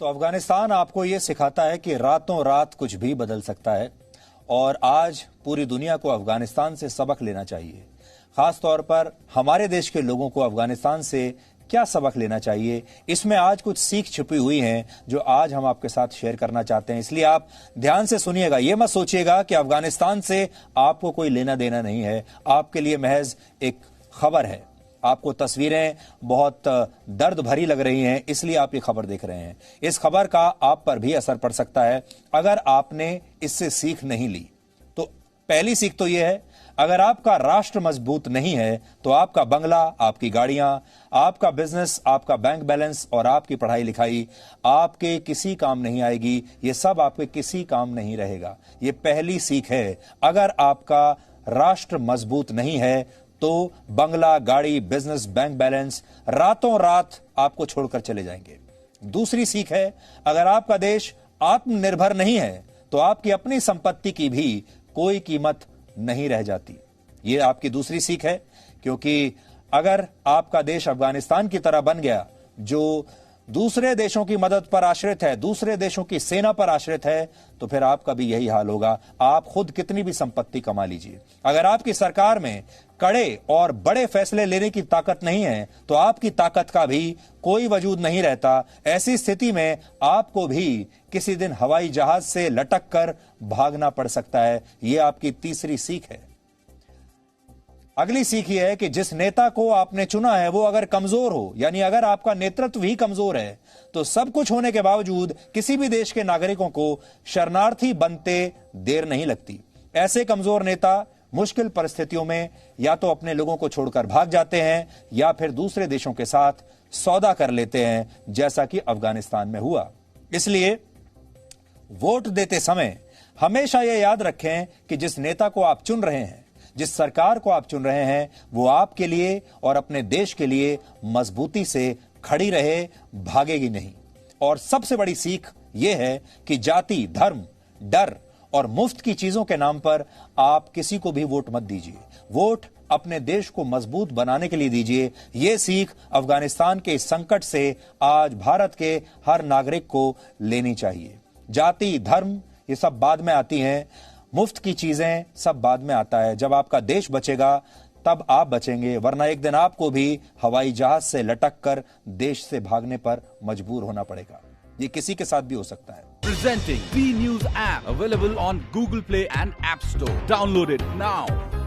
तो अफगानिस्तान आपको ये सिखाता है कि रातों रात कुछ भी बदल सकता है और आज पूरी दुनिया को अफगानिस्तान से सबक लेना चाहिए। खास तौर पर हमारे देश के लोगों को अफगानिस्तान से क्या सबक लेना चाहिए, इसमें आज कुछ सीख छिपी हुई हैं जो आज हम आपके साथ शेयर करना चाहते हैं। इसलिए आप ध्यान से सुनिएगा। ये मत सोचिएगा कि अफगानिस्तान से आपको कोई लेना देना नहीं है, आपके लिए महज एक खबर है। आपको तस्वीरें बहुत दर्द भरी लग रही हैं, इसलिए आप ये खबर देख रहे हैं। इस खबर का आप पर भी असर पड़ सकता है अगर आपने इससे सीख नहीं ली। तो पहली सीख तो यह है, अगर आपका राष्ट्र मजबूत नहीं है तो आपका बंगला, आपकी गाड़ियां, आपका बिजनेस, आपका बैंक बैलेंस और आपकी पढ़ाई लिखाई आपके किसी काम नहीं आएगी। ये सब आपके किसी काम नहीं रहेगा। ये पहली सीख है। अगर आपका राष्ट्र मजबूत नहीं है तो बंगला, गाड़ी, बिजनेस, बैंक बैलेंस रातों रात आपको छोड़कर चले जाएंगे। दूसरी सीख है, अगर आपका देश आत्मनिर्भर नहीं है तो आपकी अपनी संपत्ति की भी कोई कीमत नहीं रह जाती। ये आपकी दूसरी सीख है, क्योंकि अगर आपका देश अफगानिस्तान की तरह बन गया जो दूसरे देशों की मदद पर आश्रित है, दूसरे देशों की सेना पर आश्रित है, तो फिर आपका भी यही हाल होगा। आप खुद कितनी भी संपत्ति कमा लीजिए, अगर आपकी सरकार में कड़े और बड़े फैसले लेने की ताकत नहीं है तो आपकी ताकत का भी कोई वजूद नहीं रहता। ऐसी स्थिति में आपको भी किसी दिन हवाई जहाज से लटक कर भागना पड़ सकता है। यह आपकी तीसरी सीख है। अगली सीख यह है कि जिस नेता को आपने चुना है वो अगर कमजोर हो, यानी अगर आपका नेतृत्व ही कमजोर है, तो सब कुछ होने के बावजूद किसी भी देश के नागरिकों को शरणार्थी बनते देर नहीं लगती। ऐसे कमजोर नेता मुश्किल परिस्थितियों में या तो अपने लोगों को छोड़कर भाग जाते हैं या फिर दूसरे देशों के साथ सौदा कर लेते हैं, जैसा कि अफगानिस्तान में हुआ। इसलिए वोट देते समय हमेशा यह याद रखें कि जिस नेता को आप चुन रहे हैं, जिस सरकार को आप चुन रहे हैं, वो आपके लिए और अपने देश के लिए मजबूती से खड़ी रहे, भागेगी नहीं। और सबसे बड़ी सीख यह है कि जाति, धर्म, डर और मुफ्त की चीजों के नाम पर आप किसी को भी वोट मत दीजिए। वोट अपने देश को मजबूत बनाने के लिए दीजिए। यह सीख अफगानिस्तान के इस संकट से आज भारत के हर नागरिक को लेनी चाहिए। जाति, धर्म ये सब बाद में आती हैं, मुफ्त की चीजें सब बाद में आता है। जब आपका देश बचेगा तब आप बचेंगे, वरना एक दिन आपको भी हवाई जहाज से लटक कर देश से भागने पर मजबूर होना पड़ेगा। ये किसी के साथ भी हो सकता है। Presenting B News app available on Google Play and App Store. Download it now.